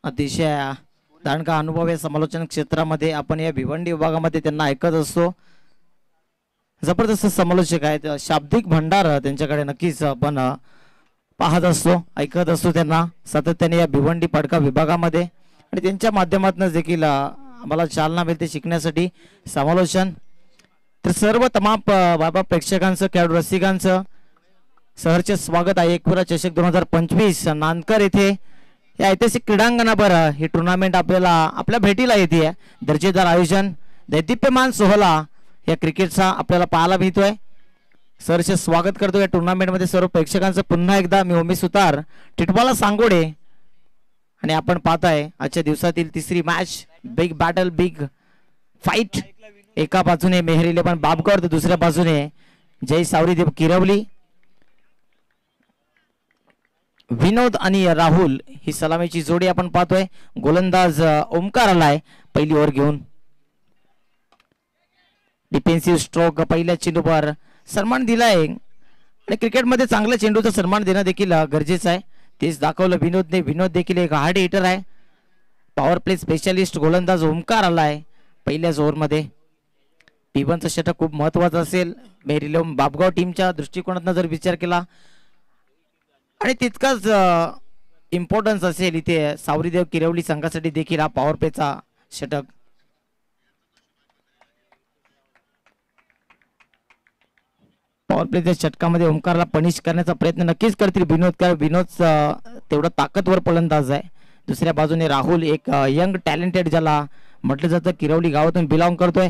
अतिशय दांडगा अनुभव या समालोचन क्षेत्रामध्ये आपण या भिवंडी विभागामध्ये त्यांना ऐकत असतो. जबरदस्त समालोचक आहेत. शाब्दिक भंडार त्यांच्याकडे नक्कीच आपण पाहत असतो, ऐकत असतो त्यांना सातत्याने या भिवंडी पडका विभागामध्ये, आणि त्यांच्या माध्यमातून देखील आम्हाला चालना मिळते शिकण्यासाठी समालोचन. तर सर्व तमाम बाबा प्रेक्षकांचं, खेळाडू रसिकांचं सहर्ष स्वागत आहे. एकविरा चषक 2025 नांदकर येथे या ऐतिहासिक क्रीडांगणावर ही टुर्नामेंट आपल्या भेटीला येते. दर्जेदार आयोजन, दैदिप्यमान सोहळा या क्रिकेटचा आपल्याला पाहायला मिळतोय. सहर्ष स्वागत करतो या टुर्नामेंटमध्ये सर्व प्रेक्षकांचं. पुन्हा एकदा मी उमेश सुतार, टिटवाला सांगोडे, आणि आपण पाहताय आजच्या दिवसातील तिसरी match, big battle, big fight. एका बाजूने मेहर 11 बाबगौर, तर दुसऱ्या बाजूने जय सावरीदेव किरवली. विनोद आणि राहुल ही सलामीची जोडी आपण पाहतोय. गोलंदाज ओमकार आलाय पहिली ओव्हर घेऊन. डिफेन्सिव्ह स्ट्रोक पहिल्या चेंडूवर सन्मान दिलाय, आणि क्रिकेटमध्ये चांगल्या चेंडूचा सन्मान देणं देखील गरजेचं आहे. तेच दाखवलं विनोदने. विनोद देखील एक हार्ड हिटर आहे. पॉवर प्ले स्पेशलिस्ट गोलंदाज ओमकार आलाय पहिल्याच ओव्हरमध्ये. P1चं षटक खूप महत्वाचं असेल मेहर 11 बाबगाव टीमच्या दृष्टिकोनातून जर विचार केला, आणि तितकाच इम्पॉर्टन्स असेल इथे सावरीदेव किरवली संघासाठी देखील हा पॉवर प्लेचा षटक. पॉवर प्लेच्या षटकामध्ये ओमकारला पनिश करण्याचा प्रयत्न नक्कीच करतील विनोद, कारण विनोद तेवढा ताकदवर फलंदाज आहे. दुसऱ्या बाजूने राहुल एक यंग टॅलेंटेड ज्याला म्हटलं जातं, किरवली गावातून बिलॉंग करतोय.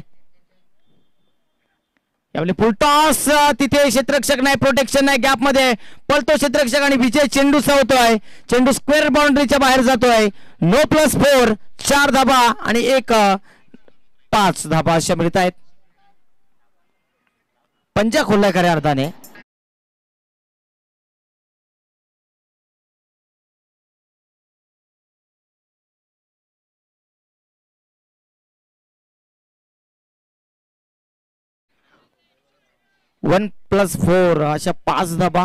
यावेळी फुल टॉस, तिथे क्षेत्ररक्षक नाही, प्रोटेक्शन नाही, गॅप मध्ये पळतो क्षेत्ररक्षक आणि विजय चेंडू सावतोय. चेंडू स्क्वेअर बाउंड्रीच्या बाहेर जातोय. 9+4, 4 धाबा आणि 5 धाबा अशा मिळत आहेत. पंजा खोललाय खऱ्या अर्थाने. (1+4) अशा 5 धाबा,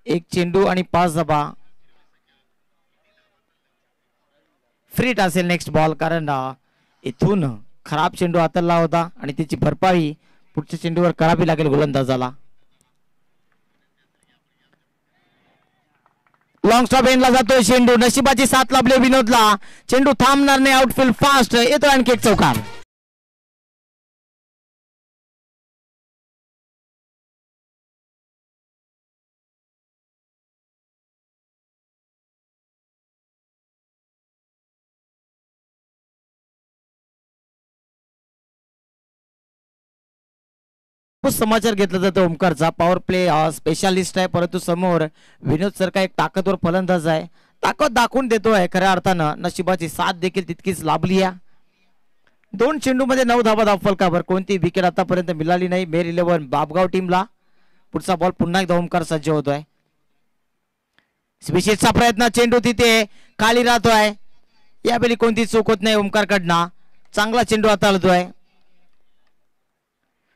1 चेंडू आणि 5 धाबा. फ्रीट असेल नेक्स्ट बॉल, कारण इथून खराब चेंडू हाताळला होता आणि त्याची भरपाई पुढच्या चेंडूवर करावी लागेल गोलंदाजाला. लॉंग स्टॉप एंडला जातोय चेंडू. नशिबाची साथ लाभली विनोदला. चेंडू थांबणार नाही. आउटफील्ड फास्ट येतोय आणखी एक चौकार. समाचार घेतला जातो ओमकारचा. पॉवर प्ले स्पेशालिस्ट आहे, परंतु समोर विनोद सारखा एक ताकदवर फलंदाज आहे. ताकद दाखवून देतोय खऱ्या अर्थानं. नशिबाची साथ देखील तितकीच लाभली आहे. 2 चेंडू मध्ये 9 धाबा धावफलकावर. कोणती विकेट आतापर्यंत मिळाली नाही मेहर 11 बाबगाव टीमला. पुढचा बॉल पुन्हा एकदा ओमकार सज्ज होतोय. स्पेशलचा प्रयत्न, चेंडू तिथे खाली राहतोय. यावेळी कोणती चूक होत नाही ओमकार कडनं. चांगला चेंडू हाताळतोय.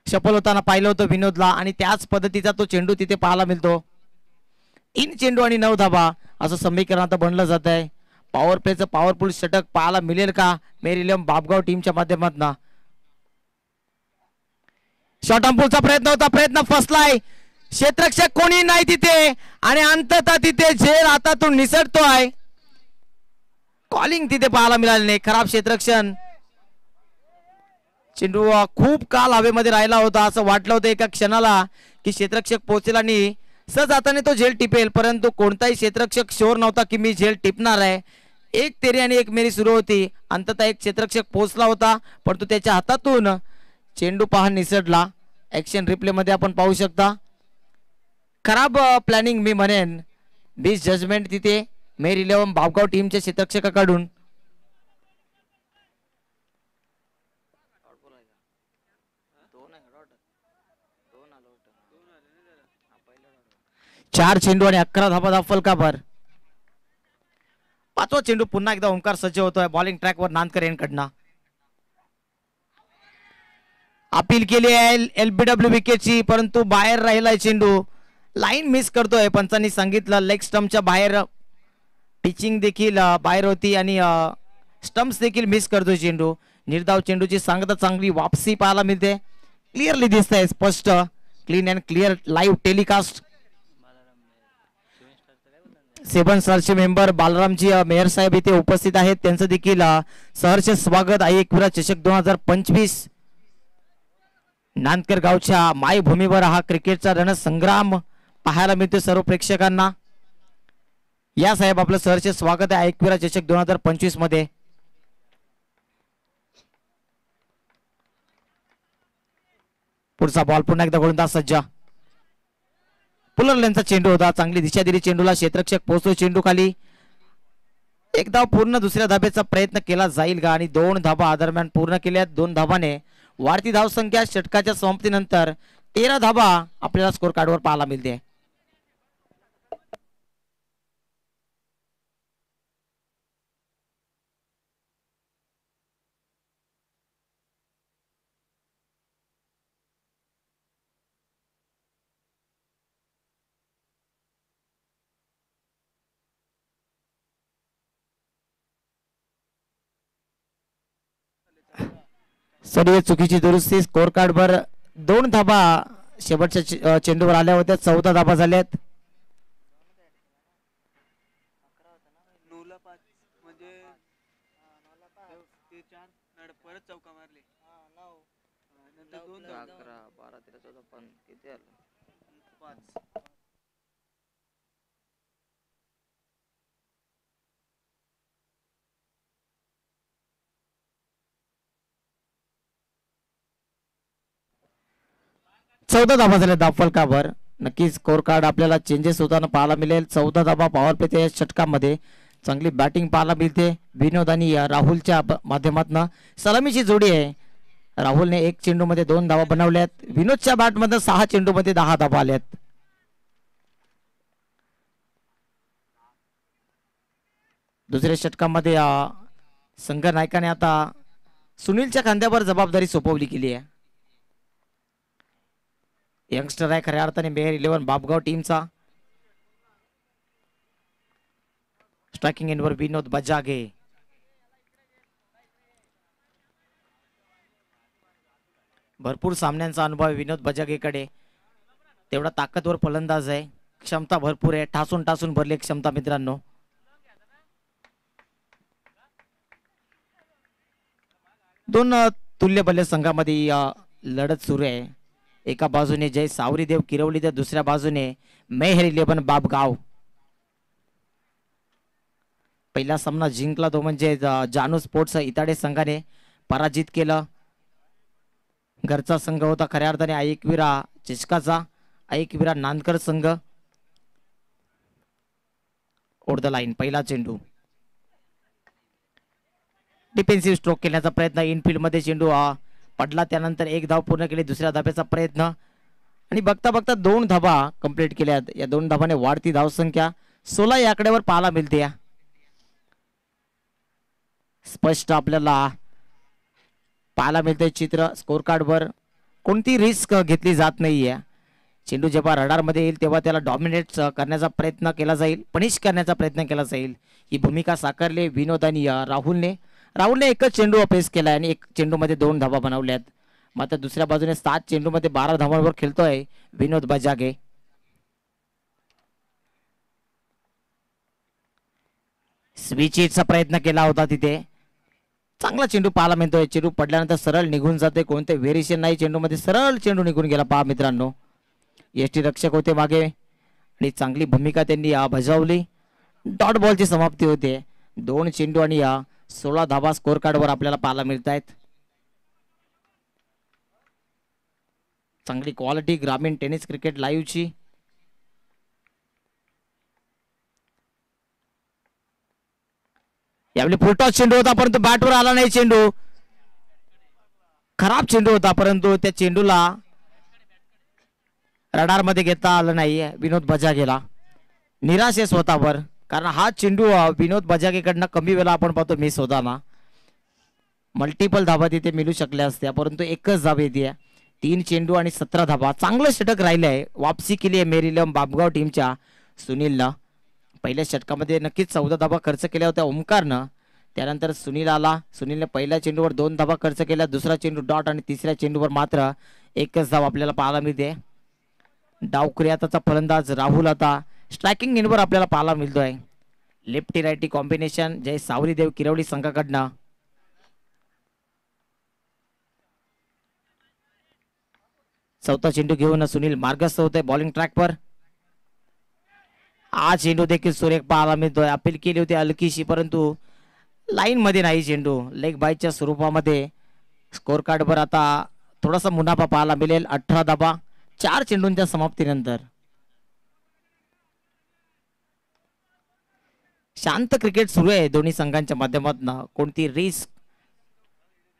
सफल होताना पाहिलं होतं विनोदला, आणि त्याच पद्धतीचा तो चेंडू तिथे पाहायला मिळतो. 3 चेंडू आणि 9 धाबा असं समीकरण आता बनलं जात आहे. पॉवर प्लेचं पॉवरफुल षटक पाहायला मिळेल का मेहर 11 बाबगाव टीमच्या माध्यमातून. शॉर्ट अंपूलचा प्रयत्न होता, प्रयत्न फसलाय. क्षेत्ररक्षक कोणी नाही तिथे, आणि अंततः तिथे झेल हातातून निसटतोय. कॉलिंग तिथे पाहायला मिळाले नाही. खराब क्षेत्ररक्षण. चेंडू खूप काल हवेमध्ये राहिला होता. असं वाटलं होतं एका क्षणाला की क्षेत्ररक्षक पोहोचेल आणि सहज हाताने तो झेल टिपेल, परंतु कोणताही क्षेत्ररक्षक शोर नव्हता की मी झेल टिपणार आहे. एक तेरी आणि एक मेरी सुरू होती. अंततः एक क्षेत्ररक्षक पोहोचला होता, परंतु त्याच्या हातातून चेंडू पहा निसटला. ऍक्शन रिप्ले मध्ये आपण पाहू शकता. खराब प्लॅनिंग मी म्हणेन. मिस जजमेंट तिथे मेहर 11 बाबगाव टीमच्या क्षेत्ररक्षकाकडून. चार चेंडू आणि 11 धाबा धावफलकावर. 5वा चेंडू पुन्हा एकदा ओमकार सज्ज होतोय. बॉलिंग ट्रॅकवर नांदकर यांकडनं अपील केली आहे LBW विकेटची, परंतु बाहेर राहिलाय चेंडू. लाईन मिस करतोय. पंचांनी सांगितलं लेग स्टंपच्या बाहेर पिचिंग देखील बाहेर होती आणि स्टंप्स देखील मिस करतो चेंडू. निर्धाव चेंडूची सांगता चांगली वापसी पाहायला मिळते. क्लिअरली दिसत आहे, स्पष्ट, clean and clear live telecast. Seven स्टारचे मेंबर बालरामजी मेयर साहेब इथे उपस्थित आहेत. त्यांचं देखील सहर्ष स्वागत आहे एकविरा चषक 2025. नांदकर गावच्या मायभूमीवर हा क्रिकेटचा रणसंग्राम पाहायला मिळतो सर्व प्रेक्षकांना. या साहेब आपलं सहर्ष स्वागत आहे एकविरा चषक 2025 मध्ये. पुढचा बॉल पुन्हा एकदा गोलंदाज सज्ज. पुलरलेनचा चेंडू होता, चांगली दिशा दिली चेंडूला, क्षेत्ररक्षक पोहोचतो चेंडू खाली. एक धाव पूर्ण दुसऱ्या धाब्याचा प्रयत्न केला जाईल का, आणि 2 धाबा दरम्यान पूर्ण केल्यात. 2 धाबाने वाढती धावसंख्या. षटकाच्या समाप्तीनंतर 13 धाबा आपल्याला स्कोर कार्डवर पाहायला मिळते. सरी चुकीची दुरुस्ती. स्कोर कार्डवर 2 धाबा शेवटच्या चेंडूवर आल्या होत्या. 14 धाबा झाल्यात. चौदा धाबा झाल्या धावफलकावर. नक्कीच स्कोर कार्ड आपल्याला चेंजेस होताना पाहायला मिळेल. 14 धाबा पॉवर प्लेच्या या षटकामध्ये चांगली बॅटिंग पाहायला मिळते. विनोद आणि राहुलच्या माध्यमातून सलामीची जोडी आहे. राहुलने 1 चेंडूमध्ये 2 धावा बनवल्यात. विनोदच्या बॅटमध्ये 6 चेंडूमध्ये 10 धावा आल्यात. दुसऱ्या षटकामध्ये संघ नायकाने आता सुनीलच्या खांद्यावर जबाबदारी सोपवली गेली आहे. यंगस्टर आहे खऱ्या अर्थाने मेयर 11 बापगाव टीमचा. स्ट्रायकिंग एंडवर विनोद बजागे. भरपूर सामन्यांचा अनुभव आहे विनोद बजागेकडे. तेवढा ताकदवर फलंदाज आहे, क्षमता भरपूर आहे, ठासून ठासून भरली क्षमता मित्रांनो. दोन तुल्य बल्ले संघामध्ये लढत सुरू आहे. एका बाजूने जय सावरीदेव किरवली तर दुसऱ्या बाजूने मेहर 11 बापगाव. पहिला सामना जिंकला तो म्हणजे जानू स्पोर्ट्स इताडे संघाने पराजित केलं. घरचा संघ होता खऱ्या अर्थाने ऐकवीरा चषकाचा. ऐकवीरा नांदकर संघ. ओढ द लाईन पहिला चेंडू. डिफेन्सिव्ह स्ट्रोक केल्याचा प्रयत्न. इनफिल्ड मध्ये चेंडू पडला. त्यानंतर 1 धाव पूर्ण केली. दुसऱ्या धाब्याचा प्रयत्न आणि बघता बघता 2 धाबा कंप्लीट केल्यात. या 2 धाबाने वाढती धावसंख्या 16 या आकड्यावर पाहायला मिळते. स्पष्ट आपल्याला पाहायला मिळते चित्र. स्कोर कार्डवर कोणती रिस्क घेतली जात नाहीये. चेंडू जेव्हा रडार मध्ये येईल तेव्हा त्याला डॉमिनेट करण्याचा प्रयत्न केला जाईल, पनिश करण्याचा प्रयत्न केला जाईल. ही भूमिका साकारली विनोद आणि राहुलने. राहुलने एकच चेंडू अपेस केलाय आणि 1 चेंडू मध्ये 2 धाबा बनवल्यात. मात्र दुसऱ्या बाजूने 7 चेंडू मध्ये 12 धावांवर खेळतोय विनोद बजागे. स्विचचा प्रयत्न केला होता तिथे. चांगला चेंडू पाहायला मिळतोय. चेंडू पडल्यानंतर सरळ निघून जाते, कोणते व्हेरिएशन नाही. चेंडू मध्ये सरळ चेंडू निघून गेला पहा मित्रांनो. यष्टी रक्षक होते मागे आणि चांगली भूमिका त्यांनी बजावली. डॉट बॉलची समाप्ती होते. 2 चेंडू आणि 16 धाबा स्कोर कार्डवर आपल्याला पाहायला मिळत आहेत. चांगली क्वालिटी ग्रामीण टेनिस क्रिकेट लाईव्हची. यावेळी फुलटॉस चेंडू होता परंतु बॅटवर आला नाही चेंडू. खराब चेंडू होता परंतु त्या चेंडूला रडार मध्ये घेता आलं नाही. विनोद बजागेला निराश आहे स्वतःवर, कारण हा चेंडू विनोद बजागेकडनं कमी वेळा आपण पाहतो मिस होताना. मल्टिपल धाबा तिथे मिळू शकल्या असत्या परंतु एकच धाब येते. 3 चेंडू आणि 17 धाबा. चांगलं षटक राहिलंय. वापसी केली आहे मेरीलम बापगाव टीमच्या सुनीलनं. पहिल्या षटकामध्ये नक्कीच 14 धावा खर्च केल्या होत्या ओमकारनं. त्यानंतर सुनील आला. सुनीलने पहिल्या चेंडूवर 2 धावा खर्च केल्या, दुसरा चेंडू डॉट आणि तिसऱ्या चेंडूवर मात्र एकच धाव आपल्याला पाहायला मिळते. डावखुरी आताचा फलंदाज राहुल आता स्ट्रायकिंग एंडवर आपल्याला पाहायला मिळतोय. लेफ्टी रायटी कॉम्बिनेशन जय सावरीदेव किरवली संघाकडनं. चौथा चेंडू घेऊन सुनील मार्गस्थ होतोय बॉलिंग ट्रॅकवर. हा चेंडू देखील सुरेख पाहायला मिळतोय. अपील केली होती हलकीशी, परंतु लाईन मध्ये नाही चेंडू. लेग बायच्या स्वरूपामध्ये स्कोर कार्डवर आता थोडासा मुनाफा पाहायला मिळेल. 18 धाबा 4 चेंडूंच्या समाप्तीनंतर. शांत क्रिकेट सुरू आहे दोन्ही संघांच्या माध्यमातून. कोणती रिस्क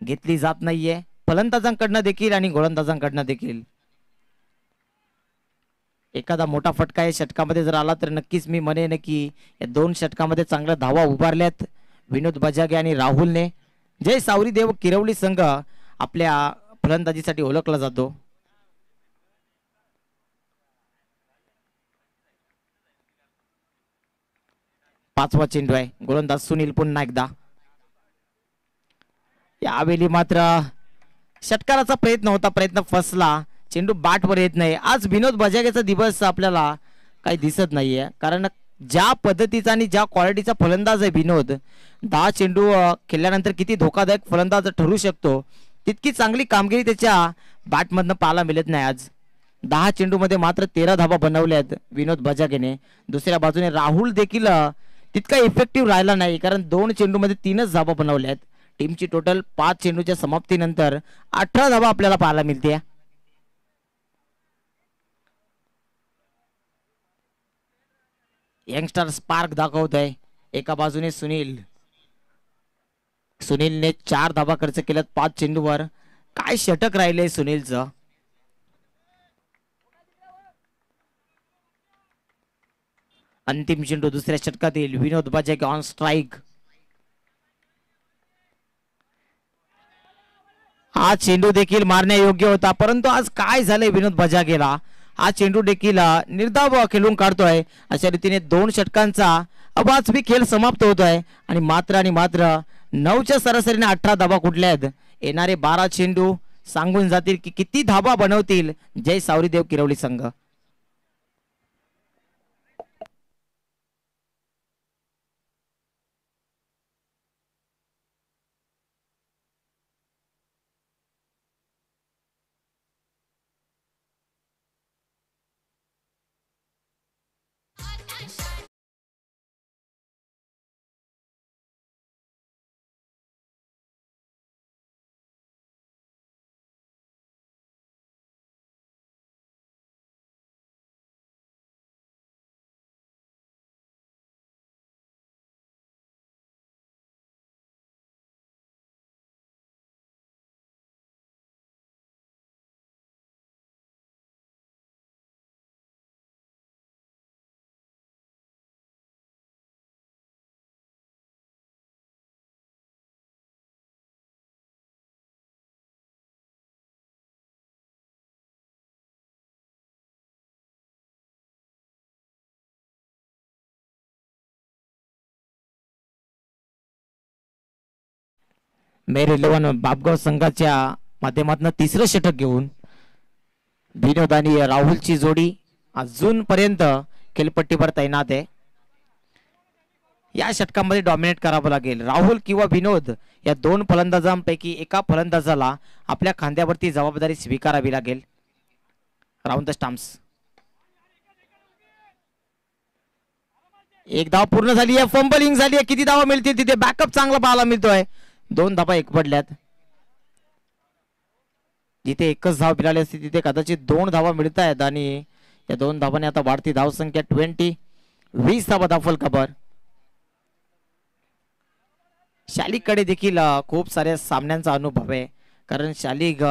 घेतली जात नाहीये फलंदाजांकडनं देखील आणि गोलंदाजांकडनं देखील. एखादा मोठा फटका या षटकामध्ये जर आला तर नक्कीच मी म्हणेन की या 2 षटकामध्ये चांगल्या धावा उभारल्यात विनोद बजागे आणि राहुलने. जय सावरी देव किरवली संघ आपल्या फलंदाजीसाठी ओळखला जातो. पाचवा चेंडू आहे. गोलंदाज सुनील पुन्हा एकदा. यावेळी मात्र षटकाराचा प्रयत्न होता, प्रयत्न फसला. चेंडू बाटवर येत नाही. आज विनोद बजागेचा दिवस आपल्याला काही दिसत नाहीये, कारण ज्या पद्धतीचा आणि ज्या क्वालिटीचा फलंदाज आहे विनोद, 10 चेंडू खेळल्यानंतर किती धोकादायक फलंदाज ठरू शकतो तितकी चांगली कामगिरी त्याच्या बॅटमधनं पाहायला मिळत नाही. आज 10 चेंडू मध्ये मात्र 13 धावा बनवल्यात विनोद बजागेने. दुसऱ्या बाजूने राहुल देखील तितका इफेक्टिव्ह राहिला नाही, कारण 2 चेंडू मध्ये 3च धावा बनवल्यात. टीमची टोटल 5 चेंडूच्या समाप्तीनंतर 18 धावा आपल्याला पाहायला मिळते. यंगस्टर स्पार्क दाखवत आहे. एका बाजूने सुनीलने 4 धावा खर्च केल्यात 5 चेंडूवर. काय षटक राहिले सुनीलचं. अंतिम चेंडू दुसऱ्या षटकातील विनोद बजागे ऑन स्ट्राइक. हा चेंडू देखील मारण्यायोग्य होता, परंतु आज काय झालंय विनोद बजागेला. हा चेंडू देखील निर्धाव खेळून काढतोय. अशा रीतीने 2 षटकांचा अवाजवी खेळ समाप्त होतोय आणि मात्र 9च्या सरासरीने 18 धावा कुठल्या आहेत. येणारे 12 चेंडू सांगून जातील की किती धावा बनवतील जय सावरीदेव किरवली संघ. मेर 11 बापगाव संघाच्या माध्यमातून तिसरं षटक घेऊन विनोद आणि राहुलची जोडी अजूनपर्यंत खेळपट्टीवर तैनात आहे. या षटकामध्ये डॉमिनेट करावं लागेल. राहुल किंवा विनोद या 2 फलंदाजांपैकी एका फलंदाजाला आपल्या खांद्यावरती जबाबदारी स्वीकारावी लागेल. Round the stumps. एक धाव पूर्ण झाली आहे. फंबलिंग झाली आहे. किती धावा मिळतील तिथे बॅकअप चांगला पाहायला मिळतोय. 2 धावा एक पडल्यात. जिथे एकच धाव मिळाली असती तिथे कदाचित 2 धावा मिळत आहेत आणि या 2 धावांनी आता वाढती धावसंख्या 20 धावा दाखल खबर. शालिककडे देखील खूप साऱ्या सामन्यांचा अनुभव आहे, कारण शालिक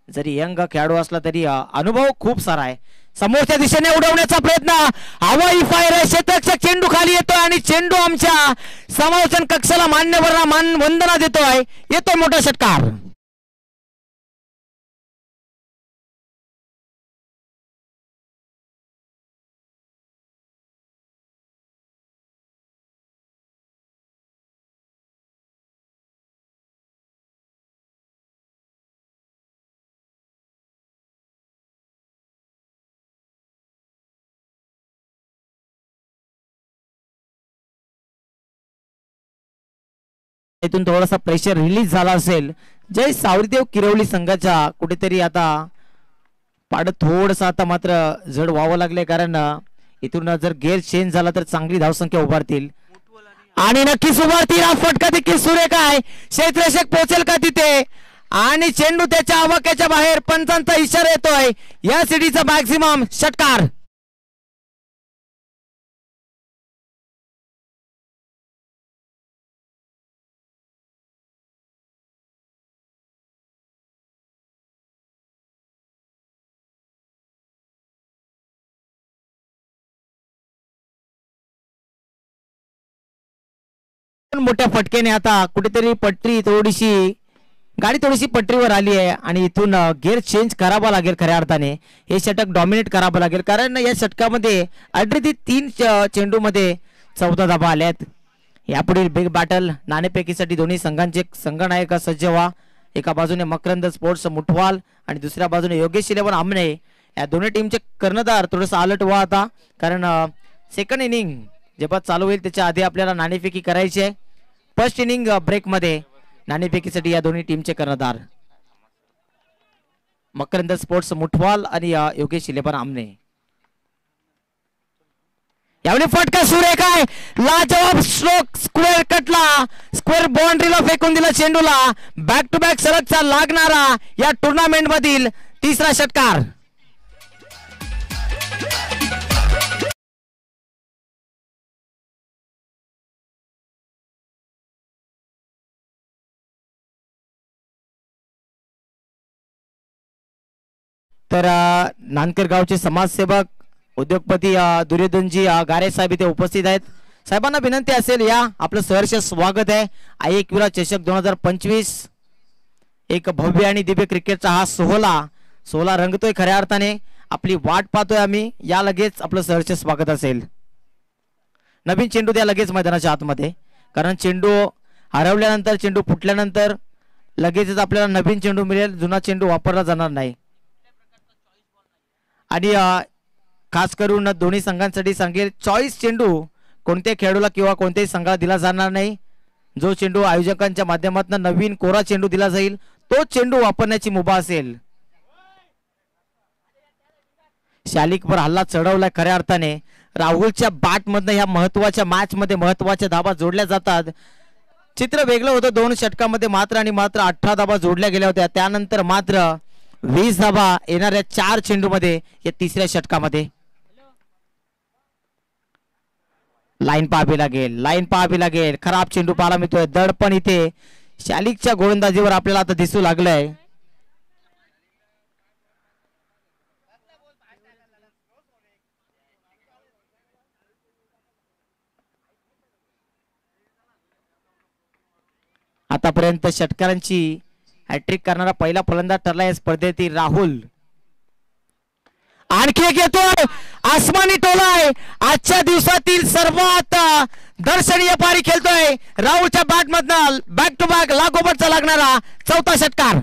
जरी यंग खेळाडू असला तरी अनुभव खूप सारा आहे. समोरच्या दिशेने उडवण्याचा प्रयत्न, हवाई फायर आहे. क्षेत्ररक्षक चेंडू खाली येतोय आणि चेंडू आमच्या समालोचन कक्षाला मान्यवरांना वंदना देतोय. येतोय मोठा षटकार. इथून थोडासा प्रेशर रिलीज झाला असेल. जय सावरीदेव किरवली संघाच्या कुठेतरी आता पाड थोडस आता मात्र जड व्हावं लागले, कारण इथून जर गेअर चेंज झाला तर चांगली धावसंख्या उभारतील आणि नक्कीच उभारतील. हा फटका देखील सुरेख आहे. क्षेत्ररक्षक पोहोचेल का तिथे आणि चेंडू त्याच्या आवाक्याच्या बाहेर. पंचांचा इशारा येतोय. या सिटीचा मॅक्सिमम षटकार. मोठ्या फटक्याने आता कुठेतरी गाडी थोडीशी पटरीवर आली आहे आणि इथून गेअर चेंज करावा लागेल. खऱ्या अर्थाने हे षटक डॉमिनेट करावं लागेल, कारण या षटकामध्ये ऑलरेडी 3 चेंडूमध्ये 14 धाबा आल्यात. यापुढील बिग बॅटल नाणेफेकीसाठी दोन्ही संघांचे संघनायक सज्ज व्हा. एका बाजूने मकरंद स्पोर्ट्स मुठवाल आणि दुसऱ्या बाजूने योगेश 11 आमने. या दोन्ही टीमचे कर्णधार थोडंसं अलर्ट व्हा आता, कारण सेकंड इनिंग जेव्हा चालू होईल त्याच्या आधी आपल्याला नाणेफेकी करायची आहे. फर्स्ट इनिंग ब्रेकमध्ये नाणेफेकीसाठी या दोन्ही टीमचे कर्णधार मकरंद स्पोर्ट्स मुठवाल आणि योगेश 11 आमने. यावेळी फटका सुरेख आहे. लाजवाब स्ट्रोक. स्क्वेअर कटला, स्क्वेअर बाउंड्रीला फेकून दिला चेंडूला. बॅक टू बॅक सलगचा लागणारा या टुर्नामेंट मधील तिसरा षटकार. तर नानकर गावचे समाजसेवक उद्योगपती दुर्योधनजी गारे साहेब इथे उपस्थित आहेत. साहेबांना विनंती असेल या आपलं सहर्ष स्वागत आहे. IAQला चषक 2025 एक भव्य आणि दिव्य क्रिकेटचा हा सोहळा रंगतोय. खऱ्या अर्थाने आपली वाट पाहतोय आम्ही. या लगेच आपलं सहर्ष स्वागत असेल. नवीन चेंडू द्या लगेच मैदानाच्या आतमध्ये, कारण चेंडू हरवल्यानंतर चेंडू फुटल्यानंतर लगेचच आपल्याला नवीन चेंडू मिळेल. जुना चेंडू वापरला जाणार नाही. आणि खास करून दोन्ही संघांसाठी सांगेल, चॉईस चेंडू कोणत्याही खेळाडूला किंवा कोणत्याही संघाला दिला जाणार नाही. जो चेंडू आयोजकांच्या माध्यमातून नवीन कोरा चेंडू दिला जाईल तो चेंडू वापरण्याची मुभा असेल. शालिकवर हल्ला चढवलाय. खऱ्या अर्थाने राहुलच्या बॅटमधनं ह्या महत्वाच्या मॅच मध्ये महत्वाच्या धाबा जोडल्या जातात. चित्र वेगळं होतं. 2 षटकामध्ये मात्र आणि मात्र 18 धाबा जोडल्या गेल्या होत्या. त्यानंतर मात्र 20 धाबा येणाऱ्या 4 चेंडूमध्ये या तिसऱ्या षटकामध्ये. लाईन पाहावी लागेल. खराब चेंडू पाहायला मिळतोय. दडपण इथे शालिकच्या गोलंदाजीवर आपल्याला आता दिसू लागलंय. आतापर्यंत षटकारांची हॅट्रिक करणारा पहिला फलंदाज ठरला या स्पर्धेतील राहुल. आणखी एक येतोय. आसमानी टोला आहे. आजच्या दिवसातील सर्वात दर्शनीय पारी खेळतोय. राहुलच्या बॅट मधनं बॅक टू बॅक लागोपाठचा लागणारा 4था षटकार.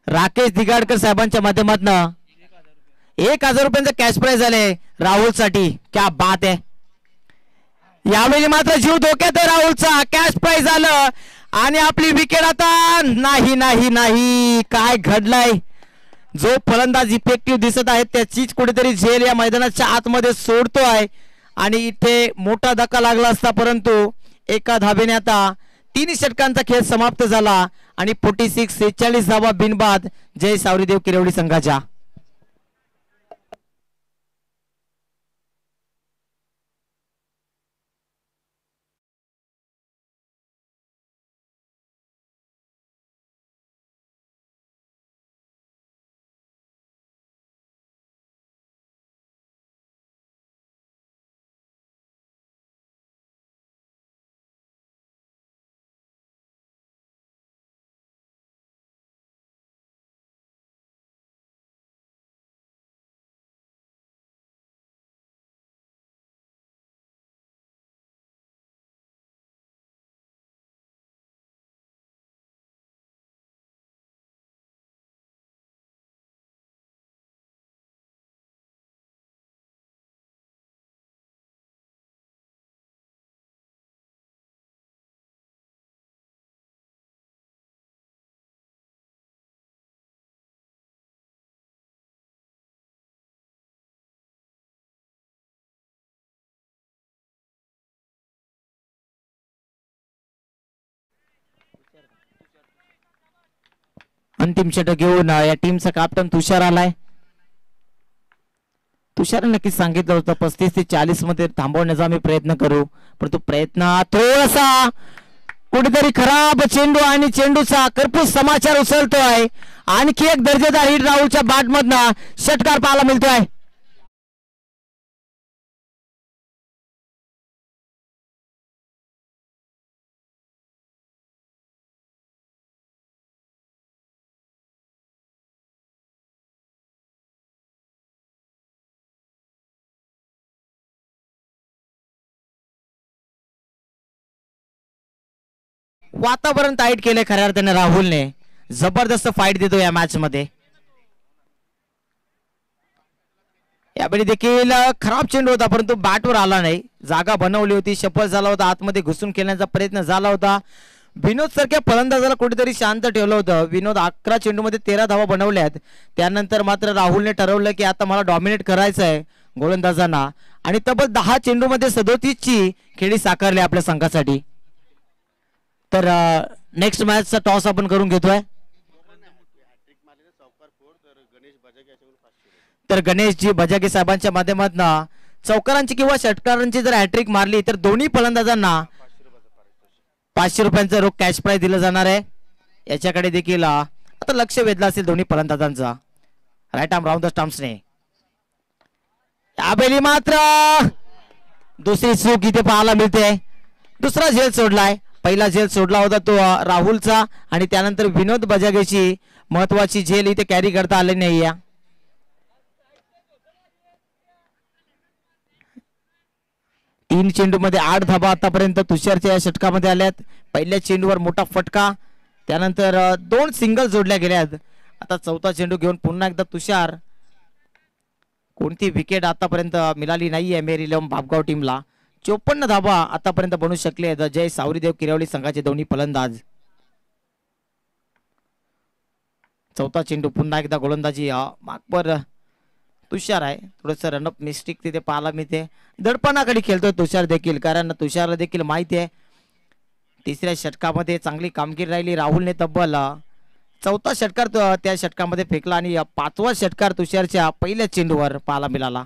राकेश दिगाडकर साहेबांच्या माध्यमातून 1000 रुपयांचं कॅश प्राइज आले राहुल साठी. क्या बात आहे. यावेळी मात्र जीव धोक्यात आहे राहुलचा. कॅश प्राइज आलं आणि आपली विकेट आता नाही. काय घडलंय. जो फलंदाज इफेक्टिव्ह दिसत आहे त्याचीच कुठेतरी झेल या मैदानाच्या आतमध्ये सोडतोय आणि इथे मोठा धक्का लागला असता, परंतु एका धाबेने आता 3 षटकांचा खेळ समाप्त झाला आणि 46 धावा बिनबाद जय सावरीदेव किरवली संघाच्या. अंतिम षटक घेऊन या टीमचा कॅप्टन तुषार आलाय. तुषार नक्कीच सांगितलं होतं 35 ते 40 मध्ये थांबवण्याचा आम्ही प्रयत्न करू, परंतु प्रयत्न थोडासा कुठेतरी खराब चेंडू आणि चेंडूचा कर्पूस समाचार उचलतोय. आणखी एक दर्जेदार हिट राहुलच्या बॅट मधनं षटकार पाहायला मिळतोय. वातावरण टाईट केलंय खऱ्या अर्थाने राहुलने. जबरदस्त फाईट देतो या मॅच मध्ये. यावेळी देखील खराब चेंडू होता परंतु बॅटवर आला नाही. जागा बनवली होती, शफल झाला होता, आतमध्ये घुसून खेळण्याचा प्रयत्न झाला होता. विनोद सारख्या फलंदाजाला कुठेतरी शांत ठेवलं होतं. विनोद 11 चेंडूमध्ये 13 धावा बनवल्यात. त्यानंतर मात्र राहुलने ठरवलं की आता मला डॉमिनेट करायचं आहे गोलंदाजांना आणि तब्बल 10 चेंडूमध्ये 37 ची खेळी साकारली आपल्या संघासाठी. तर नेक्स्ट मॅचचा टॉस आपण करून घेतोय. तर गणेशजी बजागे साहेबांच्या माध्यमातून चौकारांची किंवा षटकारांची जर हॅट्रिक मारली तर दोन्ही फलंदाजांना 500 रुपयांचा रोख कॅश प्राइज दिला जाणार आहे. याच्याकडे देखील आता लक्ष वेधलं असेल दोन्ही फलंदाजांचा. राईट आर्म राऊंड द स्टंप्सने. यावेळी मात्र दुसरी चूक इथे पाहायला मिळते. दुसरा झेल सोडलाय. पहिला झेल सोडला होता तो राहुलचा आणि त्यानंतर विनोद बजागेची महत्वाची झेल इथे कॅरी करता आली नाही. 3 चेंडूमध्ये 8 धाबा आतापर्यंत तुषारच्या या षटकामध्ये आल्यात. पहिल्या चेंडूवर मोठा फटका, त्यानंतर 2 सिंगल जोडल्या गेल्यात. आता चौथा चेंडू घेऊन पुन्हा एकदा तुषार. कोणती विकेट आतापर्यंत मिळाली नाहीये मेरी लेम बापगाव टीमला. 54 धाबा आतापर्यंत बनू शकले आहेत जय सावरीदेव किरवली संघाचे दोन्ही फलंदाज. चौथा चेंडू पुन्हा एकदा गोलंदाजी मागवर तुषार आहे. थोडंसं रनअप मिस्टेक तिथे पाहायला मिळते. दडपणाकडे खेळतोय तुषार देखील, कारण तुषारला देखील माहिती आहे तिसऱ्या षटकामध्ये चांगली कामगिरी राहिली. राहुलने तब्बल चौथा षटकार त्या षटकामध्ये फेकला आणि 5वा षटकार तुषारच्या पहिल्या चेंडूवर पाहायला मिळाला.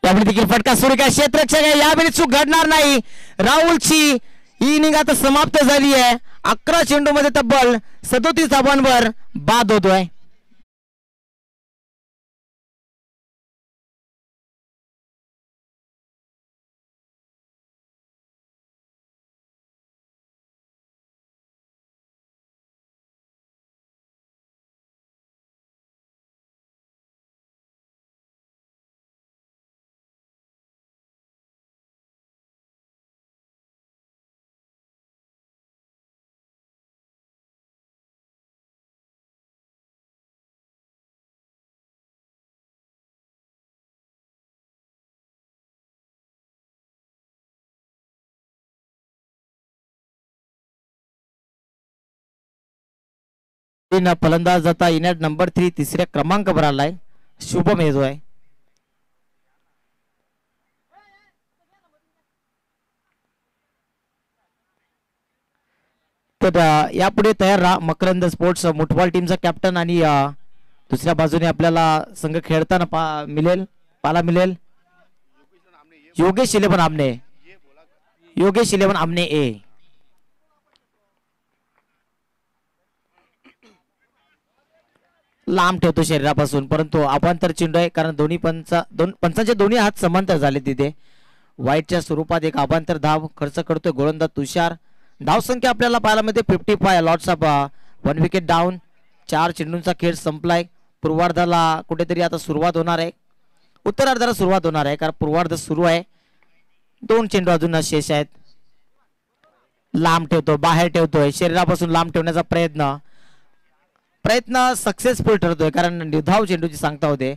यावेळी देखील फटका सुरू काय क्षेत्ररक्षक आहे. यावेळी चूक घडणार नाही. राहुलची ही इनिंग आता समाप्त झाली आहे. 11 चेंडूमध्ये तब्बल 37 धावांवर बाद होतोय. फलंदाज आता इनिंग नंबर 3 तिसऱ्या क्रमांकावर आलाय. शुभम येतोय. तर यापुढे तयार राहा. मकरंद स्पोर्ट्स मुठबॉल टीमचा कॅप्टन आणि दुसऱ्या बाजूने आपल्याला संघ खेळताना पाहायला मिळेल योगेश 11 आमने ए. लांब ठेवतो शरीरापासून, परंतु अवांतर चेंडू आहे कारण दोन्ही पंचांचे दोन्ही हात समांतर झाले. तिथे वाईटच्या स्वरूपात एक अवांतर धाव खर्च करतोय गोलंदाज तुषार. धाव संख्या आपल्याला पाहायला मिळते 55. Lots of 1 wicket down. 4 चेंडूंचा खेळ संपलाय. पूर्वार्धाला कुठेतरी आता सुरुवात होणार आहे. उत्तरार्धाला सुरुवात होणार आहे कारण पूर्वार्ध सुरू आहे. 2 चेंडू अजून शेष आहेत. लांब ठेवतो, बाहेर ठेवतोय, शरीरापासून लांब ठेवण्याचा प्रयत्न सक्सेसफुल ठरतोय कारण निर्धाव चेंडूची सांगता होते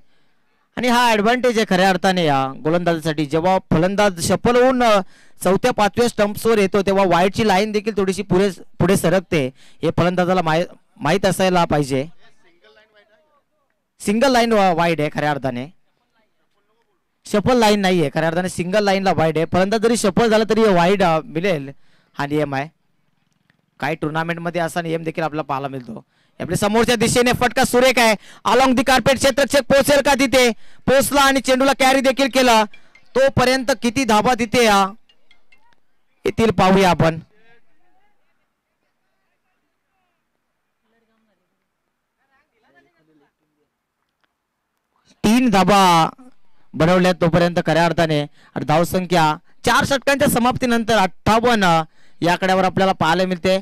आणि हा ऍडव्हान्टेज आहे खऱ्या अर्थाने या गोलंदाजासाठी. जेव्हा फलंदाज सफल होऊन 4थ्या 5व्या स्टंप्सवर येतो तेव्हा वाईटची लाईन देखील थोडीशी पुढे सरकते. हे फलंदाजाला माहीत असायला पाहिजे. सिंगल लाईन वाईड आहे खऱ्या अर्थाने. शफल लाईन नाहीये, खऱ्या अर्थाने सिंगल लाईनला वाईड आहे, परंतु जरी शफल झालं तरी वाईड मिळेल हा नियम आहे. काही टुर्नामेंटमध्ये असा नियम देखील आपल्याला पाहायला मिळतो. आपल्या समोरच्या दिशेने फटका सुरेख आहे, अलॉंग दी कार्पेट. क्षेत्ररक्षक पोहोचेल का तिथे? पोहोचला आणि चेंडूला कॅरी देखील केला. तोपर्यंत किती धाबा तिथे येतील पाहूया आपण. तीन धाबा बनवल्या तोपर्यंत खऱ्या अर्थाने धावसंख्या 4 षटकांच्या समाप्तीनंतर 58 या आकड्यावर आपल्याला पाहायला मिळते.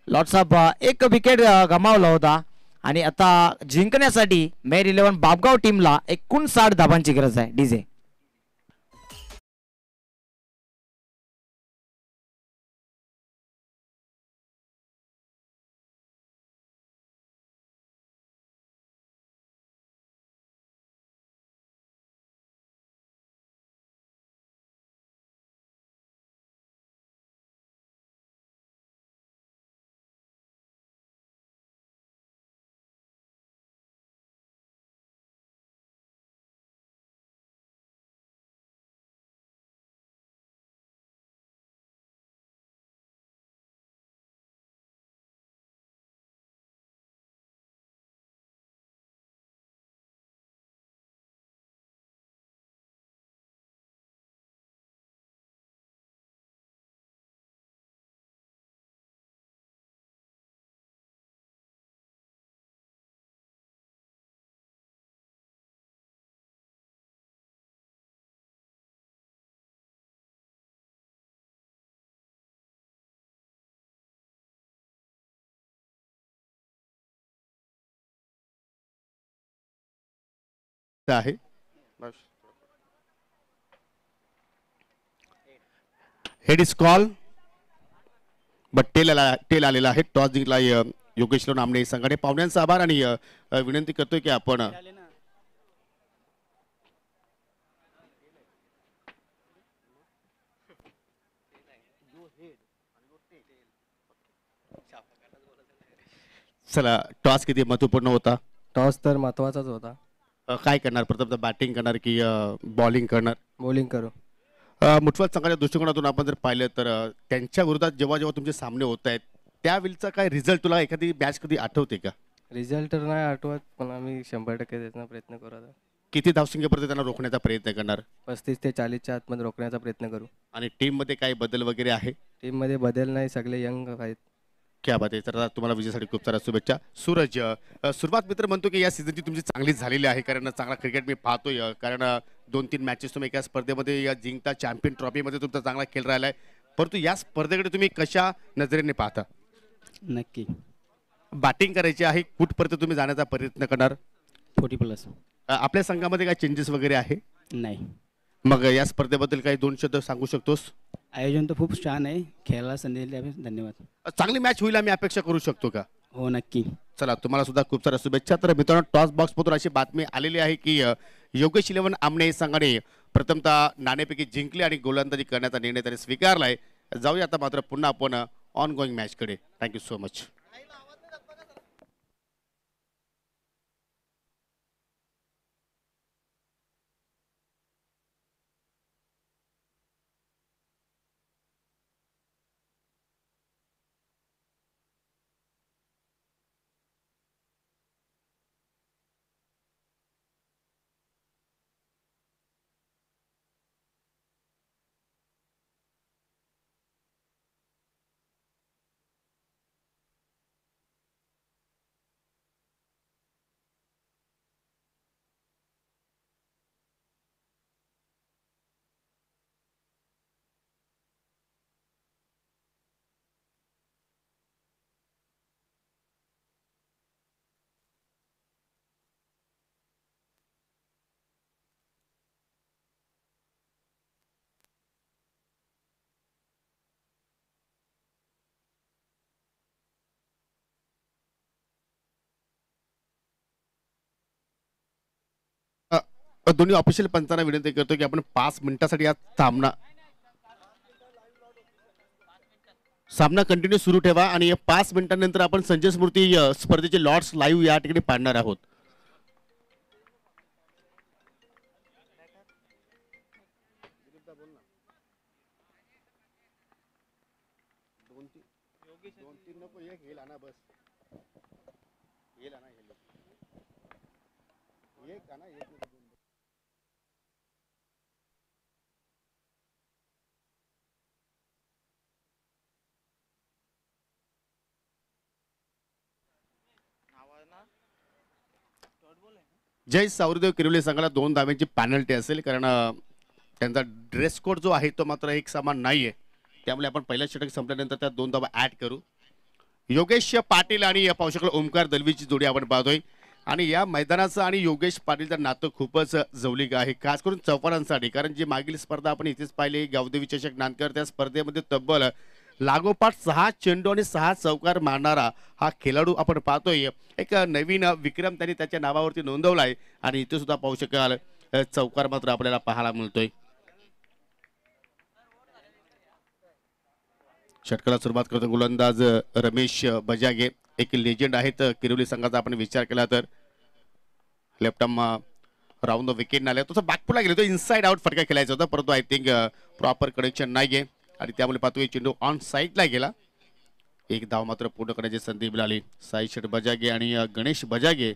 लॉट्स ऑफ एक विकेट गमावला होता आणि आता जिंकण्यासाठी मेर 11 बापगाव टीमला 59 धाबांची गरज आहे. डीजे आहे. Head is call but tail आलेला आहे. टॉस जिंकला योगेश लोन आमने संघाने. पाहुण्यांचा आभार आणि विनंती करतोय की आपण चला. टॉस किती महत्वपूर्ण होता? टॉस तर महत्वाचाच होता. काय करणार? प्रथम बॅटिंग करणार की बॉलिंग करणार? बॉलिंग करू. मुठवत संघाच्या दृष्टिकोनातून आपण जर पाहिलं तर त्यांच्या विरोधात जेव्हा जेव्हा तुमचे सामने होत आहेत त्यावेळीचा काय रिझल्ट तुला एखादी मॅच कधी आठवते का? रिझल्ट तर नाही आठवत, पण आम्ही 100% देण्याचा प्रयत्न करू. आता किती धावसंख्येपर्यंत त्यांना रोखण्याचा प्रयत्न करणार? 35 ते 40च्या आतमध्ये रोखण्याचा प्रयत्न करू. आणि टीम मध्ये काही बदल वगैरे आहे? टीम मध्ये बदल नाही, सगळे यंग आहेत. क्या बात आहे. तर तुम्हाला विजयासाठी खूप साऱ्या शुभेच्छा. सूरज, सुरुवात मित्र म्हणतो की या सीझनची तुमची चांगलीच झालेली आहे, कारण चांगला क्रिकेट मी पाहतोय. कारण 2-3 मॅचेस तुम्ही एका स्पर्धेमध्ये या जिंकता, चॅम्पियन ट्रॉफीमध्ये तुमचा चांगला खेळ राहिला आहे. परंतु या स्पर्धेकडे तुम्ही कशा नजरेने पाहता? नक्की बॅटिंग करायची आहे, कुठपर्यंत तुम्ही जाण्याचा प्रयत्न करणार? 40+. आपल्या संघामध्ये काय चेंजेस वगैरे आहे? नाही. मग या स्पर्धेबद्दल काही 2 शब्द सांगू शकतोस? आयोजन तर खूप छान आहे, खेळायला संधी दिल्याबद्दल धन्यवाद. चांगली मॅच होईल आम्ही अपेक्षा करू शकतो का? हो नक्की. चला, तुम्हाला सुद्धा खूप साऱ्या शुभेच्छा. तर मित्रांनो, टॉस बॉक्स मधून अशी बातमी आलेली आहे की योगेश 11 आमने संघाने प्रथमतः नाणेपैकी जिंकले आणि गोलंदाजी करण्याचा निर्णय त्यांनी स्वीकारलाय. जाऊया आता मात्र पुन्हा आपण ऑन गोईंग मॅच कडे. Thank you so much. दोन्ही ऑफिशियल पंचांना विनंती करतो की आपण 5 मिनिटांसाठी हा सामना कंटिन्यू सुरू ठेवा आणि 5 मिनिटांनंतर आपण संजय स्मृती स्पर्धेचे लॉट्स लाईव्ह या ठिकाणी पाडणार आहोत. जय सावरदेव किरवले संघाला 2 धाव्यांची पॅनल्टी असेल कारण त्यांचा ड्रेस कोड जो आहे तो मात्र एक समान नाहीये, त्यामुळे आपण पहिल्या षटक संपल्यानंतर त्या 2 धावा ऍड करू. योगेश पाटील आणि पाहू शकाल ओमकार दलवीची जोडी आपण पाहतोय आणि या मैदानाचं आणि योगेश पाटीलचं नातं खूपच जवळीक आहे, खास करून चौकारांसाठी. कारण जी मागील स्पर्धा आपण इथेच पाहिली गावदेवी चषक नांदकर, त्या स्पर्धेमध्ये तब्बल लागोपाठ 6 चेंडू आणि 6 चौकार मारणारा हा खेळाडू आपण पाहतोय. एक नवीन विक्रम त्यांनी त्याच्या नावावरती नोंदवलाय आणि इथे सुद्धा पाहू शकाल चौकार मात्र आपल्याला पाहायला मिळतोय. षटकाला सुरुवात करतो गोलंदाज रमेश बजागे, एक लेजंड आहेत किरवली संघाचा. आपण विचार केला तर left arm round the wicket आला, तो बॅकफुटला गेला, तो इनसाइड आउट फटका खेळायचा होता, परंतु आय थिंक प्रॉपर कनेक्शन नाहीये आणि त्यामुळे पाहतोय चेंडू ऑन साईडला गेला. एक धाव मात्र पूर्ण करण्याची संधी मिळाली. साई शेठ बजागे आणि गणेश बजागे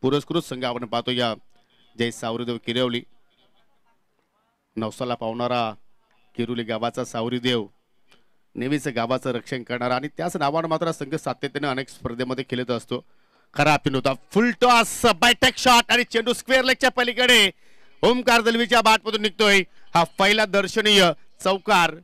पुरस्कृत संघ आपण पाहतो या जय सावरीदेव किरवली. नवसाला पावणारा किरुली गावाचा सावरीदेव, नेहमीच गावाचं रक्षण करणारा आणि त्याच नावानं मात्र संघ सातत्याने अनेक स्पर्धेमध्ये खेळत असतो. खरा पिन होता, फुल टॉस, बायटेक शॉट आणि चेंडू स्क्वेअर लेगच्या पलीकडे ओमकार दलवीच्या बॅटमधून निघतोय. हा पहिला दर्शनीय चौकार.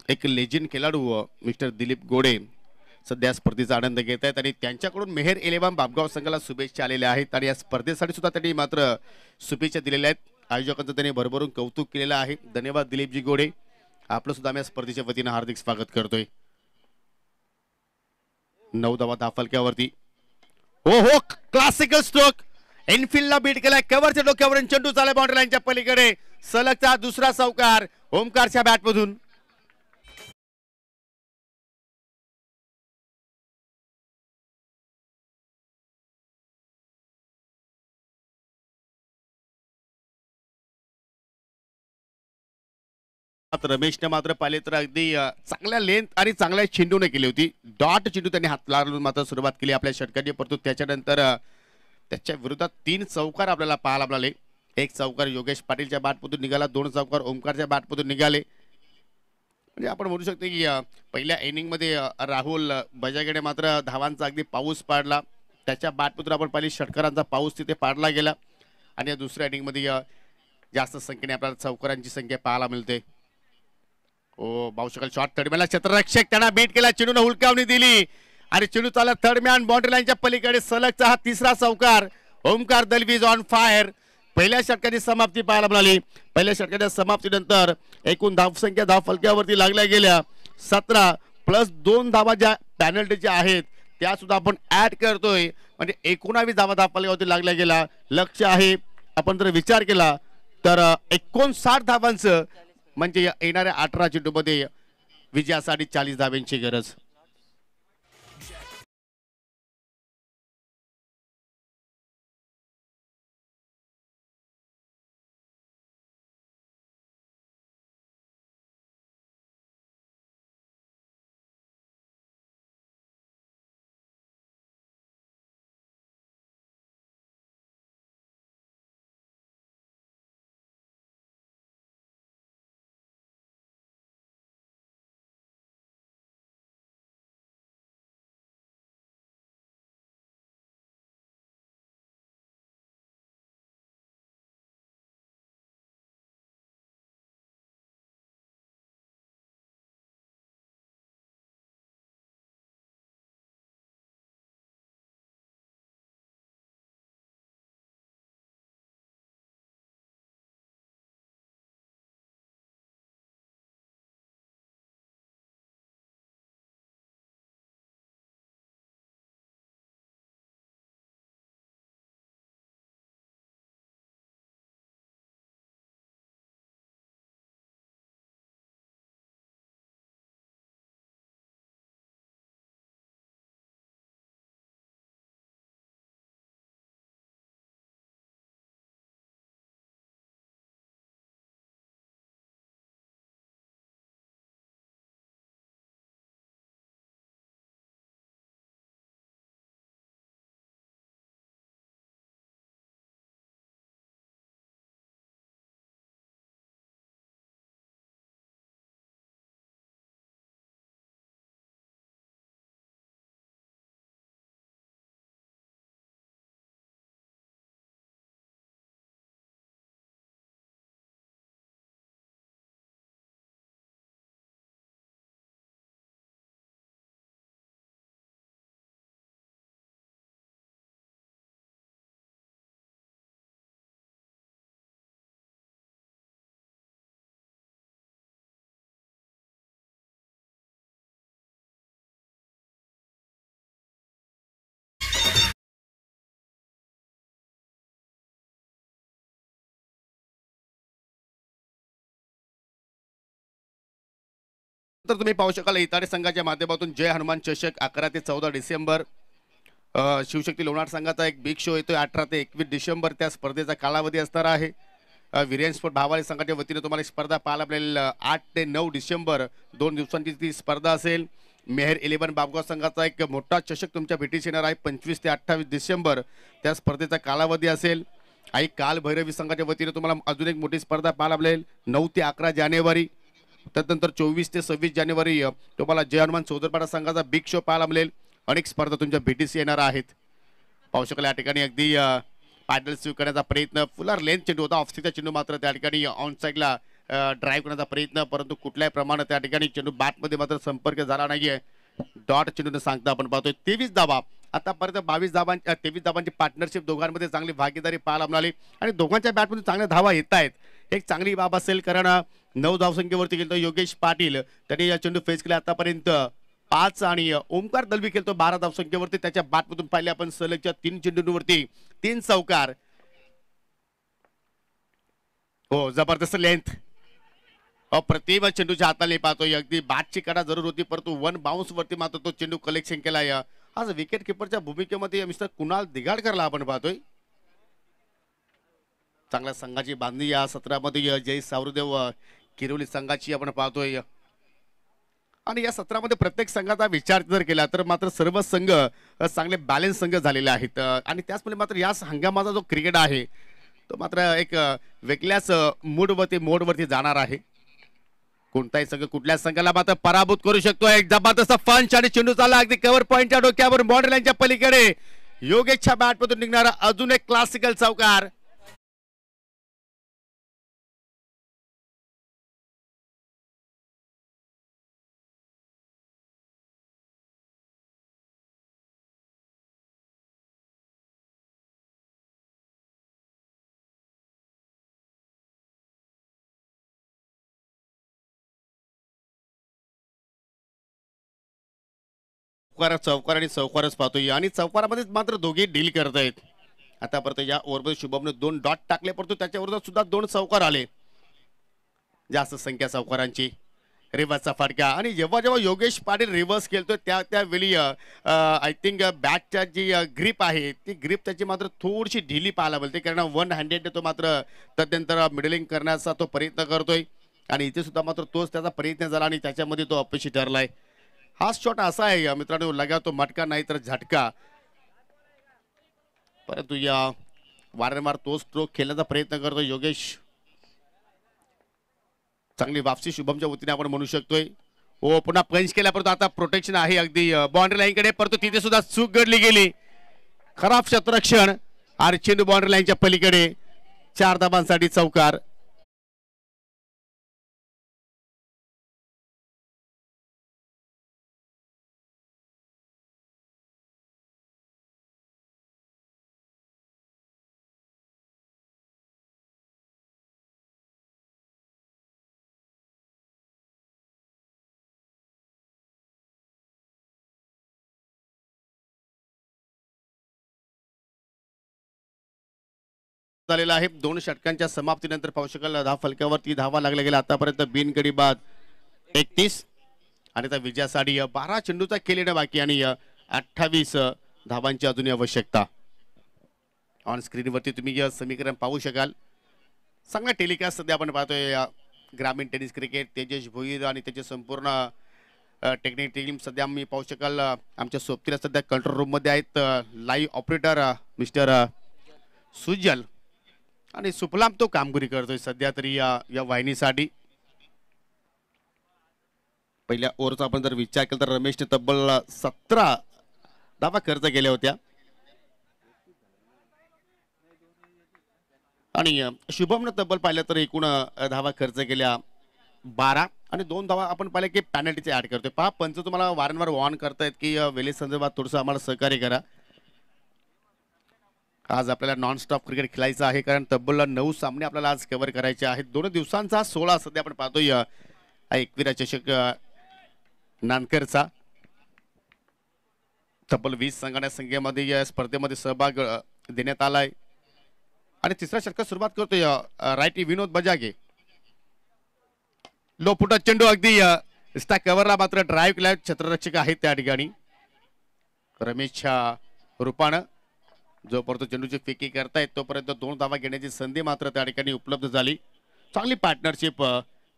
एक लेजंड खेळाडू मिस्टर दिलीप गोडे सध्या स्पर्धेचा आनंद घेत आहेत आणि त्यांच्याकडून मेहर 11 बापगाव संघाला शुभेच्छा आलेल्या आहेत आणि या स्पर्धेसाठी सुद्धा त्यांनी मात्र शुभेच्छा दिलेल्या आहेत. आयोजकांचं त्यांनी भरभरून कौतुक केलेलं आहे. धन्यवाद दिलीपजी गोडे, आपलं सुद्धा आम्ही स्पर्धेच्या वतीनं हार्दिक स्वागत करतोय. 9 धावा धाफलक्यावरती. हो हो, क्लासिकल स्ट्रोक, एनफिल्डला बीट केलाय, कव्हरच्या डोक्यावरून चेंडू चालला बाउंड्री लाईनच्या पलीकडे. सलगचा दुसरा चौकार ओमकारच्या बॅटमधून. रमेशने मात्र पाहिले तर अगदी चांगल्या लेंथ आणि चांगल्या चेंडूने केली होती. डॉट चेंडू त्यांनी हात लावून मात्र सुरुवात केली आपल्या षटकाची, परंतु त्याच्यानंतर त्याच्या विरोधात 3 चौकार आपल्याला पाहायला मिळाले. एक चौकार योगेश पाटीलच्या बॅटमधून निघाला, 2 चौकार ओमकारच्या बॅटमधून निघाले. म्हणजे आपण म्हणू शकतो की पहिल्या इनिंगमध्ये राहुल बजागेने मात्र धावांचा अगदी पाऊस पाडला. त्याच्या बॅटमधून आपण पाहिली षटकारांचा पाऊस तिथे पाडला गेला आणि या दुसऱ्या इनिंगमध्ये जास्त संख्येने आपल्याला चौकारांची संख्या पाहायला मिळते. ओ बाउशकल शॉट थर्डमॅनला क्षेत्ररक्षक त्यांना बीट केला, चेंडूने हुलकावणी दिली आणि चेंडू चालला थर्डमॅन बाउंड्री लाईनच्या पलीकडे. सलगचा हा तिसरा चौकार. Omkar Dalvi is on fire. पहिल्या षटकाची समाप्ती पाहायला मिळाली. पहिल्या षटकाच्या समाप्तीनंतर एकूण धावसंख्या धाव फलक्यावरती लागल्या गेल्या 17 प्लस 2 धावा ज्या पॅनल्टीच्या आहेत त्या सुद्धा आपण ऍड करतोय, म्हणजे 19 धावा धाव फलक्यावरती लागल्या गेल्या. लक्ष आहे आपण जर विचार केला तर 59 धावांचं, म्हणजे येणाऱ्या 18 चेंडूमध्ये विजयासाठी 40 धाव्यांची गरज. त्यानंतर तुम्ही पाहू शकाल इताडे संघाच्या माध्यमातून जय हनुमान चषक 11 ते 14 डिसेंबर, शिवशक्ती लोणार संघाचा एक बिग शो येतोय 18 ते 21 डिसेंबर. त्या स्पर्धेचा कालावधी असणार आहे. विरेन स्पोर्ट भावाली संघाच्या वतीने तुम्हाला स्पर्धा पाहायला मिळेल 8 ते 9 डिसेंबर, 2 दिवसांची ती स्पर्धा असेल. मेहर 11 बाबगाव संघाचा एक मोठा चषक तुमच्या भेटीस येणार आहे 25 ते 28 डिसेंबर, त्या स्पर्धेचा कालावधी असेल. आई काल भैरवी संघाच्या वतीने तुम्हाला अजून एक मोठी स्पर्धा पाहायला मिळेल 9 ते 11 जानेवारी. त्यानंतर 24 ते 26 जानेवारी तुम्हाला जय हनुमान चौदरपाडा संघाचा बिग शो पाहायला मिळेल. अनेक स्पर्धा तुमच्या भेटीस येणार आहेत. पाहू शकाल या ठिकाणी अगदी पॅडल स्वीप करण्याचा प्रयत्न, फुलर लेंथ चेंडू होता, ऑफस्टिकचा चेंडू मात्र त्या ठिकाणी ऑन साईडला ड्राईव्ह करण्याचा प्रयत्न, परंतु कुठल्याही प्रमाणात त्या ठिकाणी चेंडू बॅटमध्ये मात्र संपर्क झाला नाहीये. डॉट चेंडूने सांगता आपण पाहतोय 23 धावा. आतापर्यंत 22 धावांची 23 धावांची पार्टनरशिप दोघांमध्ये चांगली भागीदारी पाहायला मिळाली आणि दोघांच्या बॅटमधून चांगल्या धावा येत आहेत. एक चांगली बाब असेल, कारण 9 धावसंख्येवरती गेलो योगेश पाटील, त्यांनी या चेंडू फेस केला आतापर्यंत 5 आणि ओमकार दलवी खेळतो 12 धावसंख्येवरती. त्याच्या बॅटमधून पाहिले आपण सलगच्या 3 चेंडूंवरती 3 चौकार. हो, जबरदस्त लेंथ, अप्रतिम चेंडूच्या हाताने पाहतोय. अगदी बॅटची कडा जरूर होती, परंतु 1 बाउन्स वरती मात्र तो चेंडू कलेक्शन केलाय. आज विकेट किपरच्या भूमिकेमध्ये मिस्टर कुणाल दिगाडकरला आपण पाहतोय. चांगल्या संघाची बांधणी या सत्रामध्ये जय सावरदेव किरोली संघाची आपण पाहतोय. आणि या सत्रामध्ये प्रत्येक संघाचा विचार जर केला तर मात्र सर्व संघ चांगले बॅलन्स संघ झालेले आहेत. आणि त्याचमुळे मात्र या हंगामाचा जो क्रिकेट आहे तो मात्र एक वेगळ्याच मोडवरती जाणार आहे. कोणताही संघ कुठल्या संघाला मात्र पराभूत करू शकतो. एक जबरदस्त पंच आणि चेंडू चालला अगदी कव्हर पॉइंटच्या डोक्यावर बॉर्डर लाईनच्या पलीकडे. योगेशच्या बॅटमधून निघणारा अजून एक क्लासिकल चौकार. चौकार आणि चौकारच पाहतोय आणि चौकारामध्ये मात्र दोघे डील करत आहेत. आतापर्यंत या ओव्हरमध्ये शुभमने 2 डॉट टाकले, परंतु त्याच्यावर सुद्धा 2 चौकार आले. जास्त संख्या चौकारांची. रिव्हर्सचा फटका आणि जेव्हा योगेश पाटील रिव्हर्स खेळतोय त्यावेळी आय थिंक बॅटच्या जी ग्रीप आहे ती ग्रीप त्याची मात्र थोडीशी ढिली पाहायला मिळते, कारण 1 हँडेड तो मात्र तदनंतर मिडलिंग करण्याचा तो प्रयत्न करतोय आणि इथे सुद्धा मात्र तोच त्याचा प्रयत्न झाला आणि त्याच्यामध्ये तो अपयशी ठरलाय. हा शॉट असा आहे मित्रांनो, लगा तो मटका नाही तर झटका, परंतु या वारंवार तो स्ट्रोक खेळण्याचा प्रयत्न करतो योगेश. चांगली वापसी शुभमच्या वतीने आपण म्हणू शकतोय. हो, पुन्हा पंच केला, परंतु आता प्रोटेक्शन आहे अगदी बाउंड्री लाईन कडे, परंतु तिथे सुद्धा चूक घडली गेली. खराब क्षेत्ररक्षण आणि चेंडू बाउंड्री लाईनच्या पलीकडे. 4 धावांसाठी चौकार. झालेला आहे 2 षटकांच्या समाप्तीनंतर पाहू शकाल धाव फलकावरती धावा लागल्या गेल्या आतापर्यंत बिनगडी बाद 31 आणि त्या विजयासाठी 12 चेंडूचा केलेला बाकी आणि 28 धावांची अजून आवश्यकता. ऑन स्क्रीनवरती तुम्ही समीकरण पाहू शकाल. चांगला टेलिकास्ट सध्या आपण पाहतोय ग्रामीण टेनिस क्रिकेट. तेजस भोईर आणि त्याचे संपूर्ण टेक्निक टीम सध्या मी पाहू शकाल आमच्या सोबतीला सध्या कंट्रोल रूम मध्ये आहेत. लाईव्ह ऑपरेटर मिस्टर सुजल आणि सुफलाम तो कामगिरी करतोय सध्या तरी या वाहिनीसाठी. पहिल्या ओव्हरचा आपण जर विचार केला तर रमेशने तब्बल 17 धावा खर्च केल्या होत्या आणि शुभमने तब्बल पाहिलं तर एकूण धावा खर्च केल्या 12 आणि 2 धावा आपण पाहिलं की पॅनल्टीचे ऍड करतोय. पहा, पंच तुम्हाला वारंवार वॉर्न करतायत की वेले संदर्भात थोडंसं आम्हाला सहकार्य करा. आज आपल्याला नॉन स्टॉप क्रिकेट खेळायचं आहे, कारण तब्बल 9 सामने आपल्याला आज कव्हर करायचे आहेत. 2 दिवसांचा 16 सध्या आपण पाहतोय 21 चषक नानकरचा. तब्बल 20 संघांच्या संख्येमध्ये या स्पर्धेमध्ये सहभाग देण्यात आलाय आणि तिसऱ्या षटकात सुरुवात करतोय रायटी विनोद बजागे. लो फुटा चेंडू अगदी इस्टा कव्हरला मात्र ड्राईव्ह केला क्षेत्ररक्षक आहेत त्या ठिकाणी रमेशच्या रूपानं. जोपर्यंत चेंडूची फेकी करतायत तोपर्यंत 2 धावा घेण्याची संधी मात्र त्या ठिकाणी उपलब्ध झाली. चांगली पार्टनरशिप,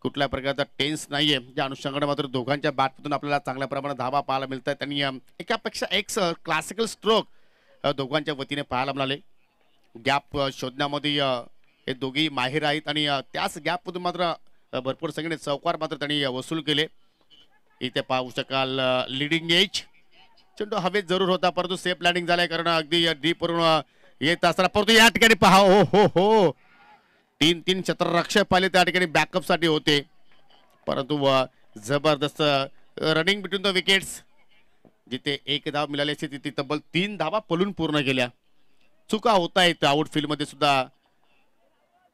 कुठल्या प्रकारचा टेन्स नाहीये. या अनुषंगाने मात्र दोघांच्या बॅटमधून आपल्याला चांगल्या प्रमाणात धावा पाहायला मिळत आहेत आणि एकापेक्षा एक क्लासिकल स्ट्रोक दोघांच्या वतीने पाहायला मिळाले. गॅप शोधण्यामध्ये हे दोघेही माहिर आहेत आणि त्याच गॅपमधून मात्र भरपूर संख्येने चौकार मात्र त्यांनी वसूल केले. इथे पाहू शकाल लिडिंग एज चेंडू हवेत जरूर होता परंतु सेफ लँडिंग झालाय कारण अगदी डीप वरून येत असताना परंतु या ठिकाणी पहा हो 3 क्षेत्ररक्षक पाहिले त्या ठिकाणी बॅकअप साठी होते परंतु जबरदस्त रनिंग बिटवीन द विकेट्स. जिथे 1 धाव मिळाली असते तिथे तब्बल 3 धावा पलून पूर्ण केल्या. चुका होत आहेत आउटफील्ड मध्ये सुद्धा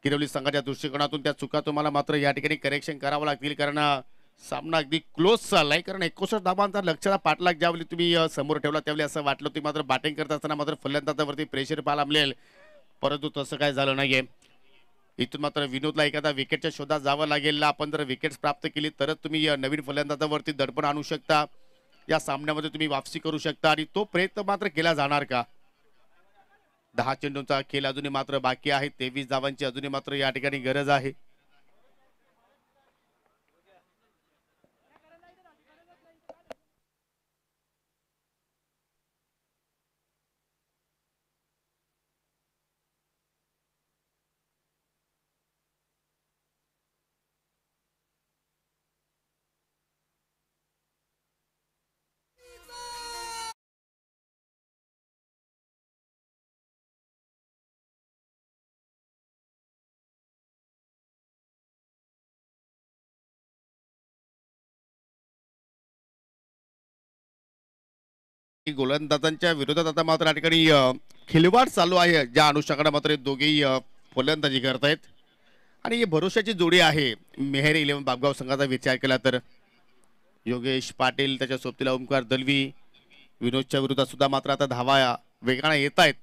किरवली संघाच्या दृष्टिकोनातून. त्या चुका तुम्हाला मात्र या ठिकाणी करेक्शन करावं लागतील कारण सामना अगदी क्लोज चाललाय. कारण 29 धावांचा लक्षाला पाठलाग ज्यावेळी तुम्ही समोर ठेवला त्यावेळी असं वाटलं तुम्ही मात्र बॅटिंग करत असताना मात्र फलंदाजावरती प्रेशर पाहायला मिळेल परंतु तसं काय झालं नाहीये. इथून मात्र विनोदला एखादा विकेटच्या शोधात जावं लागेल. आपण जर विकेट्स प्राप्त केली तरच तुम्ही नवीन फलंदाजावरती दडपण आणू शकता. या सामन्यामध्ये तुम्ही वापसी करू शकता आणि तो प्रयत्न मात्र केला जाणार का. 10 चेंडूंचा खेळ अजूनही मात्र बाकी आहे. 23 धावांची अजूनही मात्र या ठिकाणी गरज आहे. गोलंदाजांच्या विरोधात आता मात्र या ठिकाणी खिलवाड चालू आहे ज्या अनुषंगाने मात्र दोघेही फलंदाजी करतायत आणि ही भरोशाची जोडी आहे. मेहर 11 बापगाव संघाचा विचार केला तर योगेश पाटील त्याच्या सोबतीला ओमकार दलवी विनोदच्या विरोधात सुद्धा मात्र आता धावा वेगाने येत आहेत.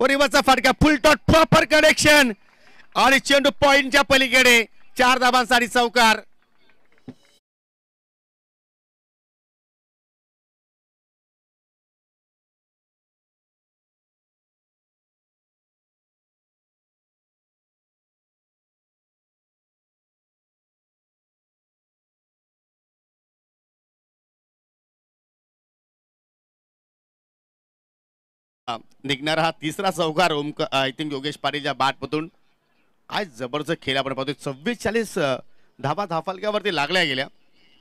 ओरिवाचा फटका फुल टॉट प्रॉपर कनेक्शन आणि चेंडू पॉइंटच्या पलीकडे 4 धावांसाठी चौकार. निघणारा हा तिसरा चौकार आय थिंक योगेश पाटीलच्या बॅटमधून. आज जबरदस्त खेळ आपण पाहतोय. 44 धावा धाफलक्यावरती लागल्या गेल्या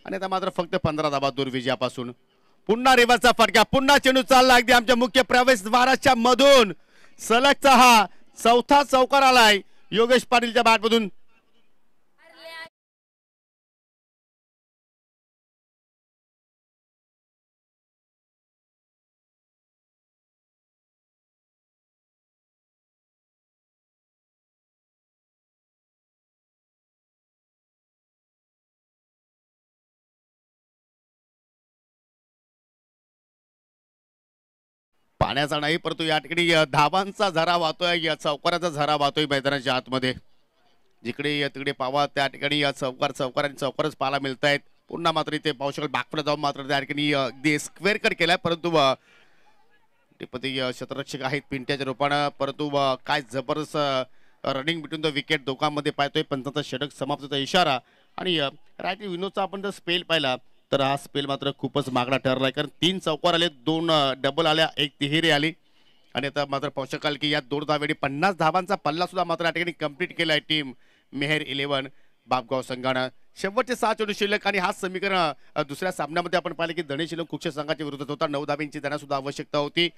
आणि आता मात्र फक्त 15 धावा दूर विजयापासून. पुन्हा रिव्हर्सचा फटका, पुन्हा चेंडू चालला अगदी आमच्या मुख्य प्रवेशद्वाराच्या मधून. सलगचा हा चौथा चौकार आलाय योगेश पाटीलच्या बॅटमधून. पाण्याचा नाही परंतु या ठिकाणी धावांचा झरा वाहतोय, या चौकाराचा झरा वाहतोय मैदानाच्या आतमध्ये. जिकडे तिकडे पावा त्या ठिकाणी या चौकार आणि चौकारच पाहायला मिळत आहेत. पुन्हा मात्र इथे पाहू शकाल बॅकफुट जाऊन मात्र त्या ठिकाणी अगदी स्क्वेअर कट केलाय परंतु टिपती क्षेत्ररक्षक आहेत पिंट्याच्या रूपानं. परंतु काय जबरदस्त रनिंग बिटवीन द विकेट दोघांमध्ये पाहतोय. पंचांचा षटक समाप्तीचा इशारा आणि राईट विनोदचा आपण जर स्पेल पाहिला तर हा स्पेल मात्र खूपच मागणा ठरलाय कारण 3 चौकार आले, 2 डबल आल्या, 1 तिहेरी आली आणि आता मात्र पाहू शकाल की या 2 धावेळी 50 धावांचा पल्ला सुद्धा मात्र या ठिकाणी कंप्लीट केलाय टीम मेहर 11 बापगाव संघानं. शेवटचे 6 चेंडू शिल्लक आणि हाच समीकरण दुसऱ्या सामन्यामध्ये आपण पाहिले की धणे शिल्लक कुक्षे संघाच्या विरोधात होता. 9 धाब्यांची त्यांना सुद्धा आवश्यकता होती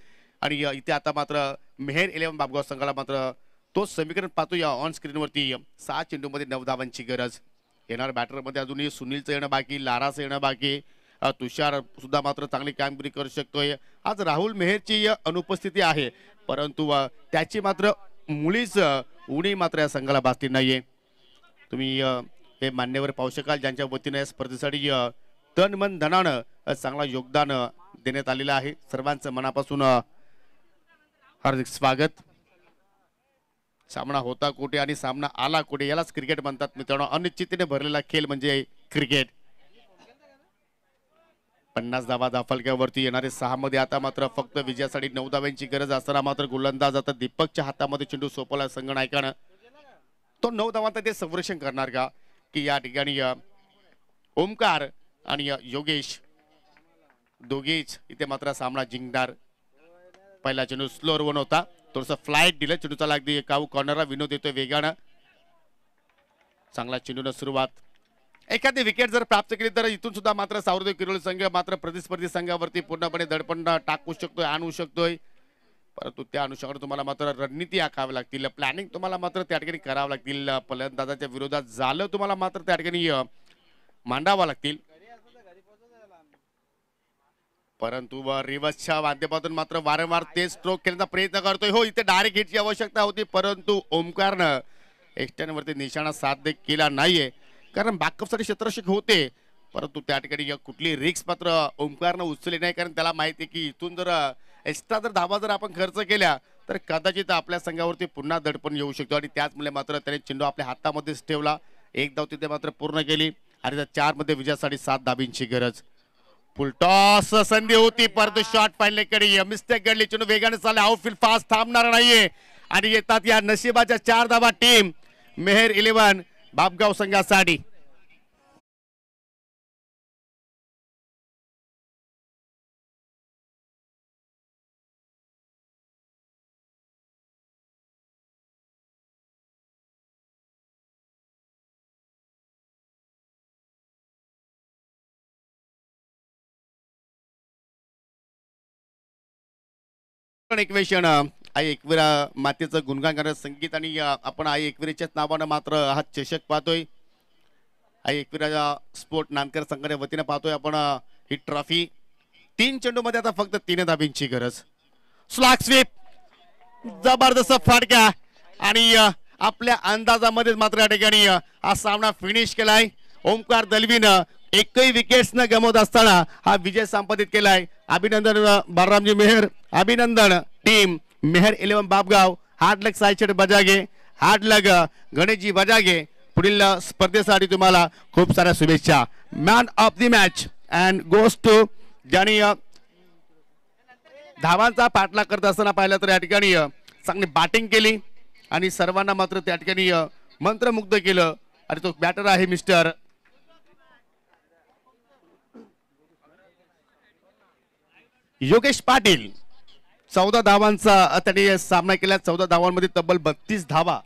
आणि इथे आता मात्र मेहर 11 बापगाव संघाला मात्र तोच समीकरण पाहतो या ऑन स्क्रीनवरती. 6 चेंडूमध्ये 9 धावांची गरज. येणार बॅटरमध्ये अजूनही सुनीलचं येणं बाकी, लाराचं येणं बाकी, तुषार सुद्धा मात्र चांगली कामगिरी करू शकतोय. आज राहुल मेहरची अनुपस्थिती आहे परंतु त्याची मात्र मुळीच उणी मात्र या संघाला भासली नाहीये. तुम्ही हे मान्यवर पाहू शकाल ज्यांच्या वतीने या स्पर्धेसाठी तन मन धनानं चांगला योगदान देण्यात आलेलं आहे. सर्वांचं मनापासून हार्दिक स्वागत. सामना होता कुठे आणि सामना आला कुठे यालाच क्रिकेट म्हणतात मित्रांनो. अनिश्चिततेने भरलेला खेळ म्हणजे क्रिकेट. 50 धावा फलक्यावरती येणारे 6 मध्ये आता मात्र फक्त विजयासाठी 9 धाव्यांची गरज असताना मात्र गोलंदाज आता दीपकच्या हातामध्ये चेंडू सोपवला संघ नायकानं. तो 9 धावांत ते संरक्षण करणार का की या ठिकाणी ओमकार आणि योगेश दोघेच इथे मात्र सामना जिंकणार. पहिला चेंडू स्लोअर वन होता, थोडस फ्लाईट दिलं, चेंडूचा लागली काऊ कॉर्नरला, विनोद येतोय वेगानं. चांगला चेंडूनं सुरुवात, एखादी विकेट जर प्राप्त केली तर इथून सुद्धा मात्र सावरदेव किरोळी संघ मात्र प्रतिस्पर्धी संघावरती पूर्णपणे दडपण टाकू शकतोय, आणू शकतोय. परंतु त्या अनुषंगाने तुम्हाला मात्र रणनीती आखावी लागतील, प्लॅनिंग तुम्हाला मात्र त्या ठिकाणी करावं लागतील, फलंदाजाच्या विरोधात झालं तुम्हाला मात्र त्या ठिकाणी मांडावा लागतील. परंतु रिवर्सच्या माध्यमातून मात्र वारंवार तेच स्ट्रोक खेळण्याचा प्रयत्न करतोय. हो, इथे डायरेक्ट हिटची आवश्यकता होती, परंतु ओमकारनं एक्स्टर्नवरती निशाणा साध्य केला नाहीये, कारण बॅकअपसाठी क्षेत्ररक्षक होते. परंतु त्या ठिकाणी कुठली रिस्क मात्र ओमकारनं उचलली नाही, कारण त्याला माहिती आहे की इथून जर एक्स्ट्रा जर धावा जर आपण खर्च केल्या तर कदाचित आपल्या संघावरती पुन्हा दडपण येऊ शकतो. आणि त्याचमुळे मात्र त्याने चेंडू आपल्या हातामध्येच ठेवला. एक धाव तिथे मात्र पूर्ण केली आणि त्या 4 मध्ये विजयासाठी 7 धाबींची गरज. फुलटॉस संधी होती, परंतु शॉट फाईनल मिस्टेक घडली, चेंडू वेगाने चालला, आउटफील्ड फास्ट थांबणार नाहीये आणि येतात या नशिबाच्या 4 धावा टीम मेहर 11 बापगाव संघासाठी. एकवेशन आई एकविरा मातेचं गुणगान करणारं संगीत आणि आपण आई एकविरेच्याच नावानं मात्र हा चषक पाहतोय. आई एकविरा स्पोर्ट नानकर संघाच्या वतीने पाहतोय आपण ही ट्रॉफी. 3 चेंडू मध्ये आता फक्त 3 धाबींची गरज. स्लॅग स्वीप, जबरदस्त फटका आणि आपल्या अंदाजामध्ये मात्र या ठिकाणी हा सामना फिनिश केलाय. ओमकार दलवीनं एकही विकेट्स न गमवत असताना हा विजय संपादित केलाय. अभिनंदन बालरामजी मेहर, अभिनंदन team Mehar 11 Bapgaon. Hard luck सायचेट बजागे, हार्ड लक गणेशजी बजागे. पुढील स्पर्धेसाठी तुम्हाला खूप साऱ्या शुभेच्छा. Man of the match and goes to ज्यांनी धावांचा पाठलाग करत असताना पाहिलं तर या ठिकाणी चांगली बॅटिंग केली आणि सर्वांना मात्र त्या ठिकाणी मंत्रमुग्ध केलं. आणि तो बॅटर आहे मिस्टर योगेश पाटील. 14 धावांचा त्यांनी सामना केला. 14 धावांमध्ये तब्बल 32 धावा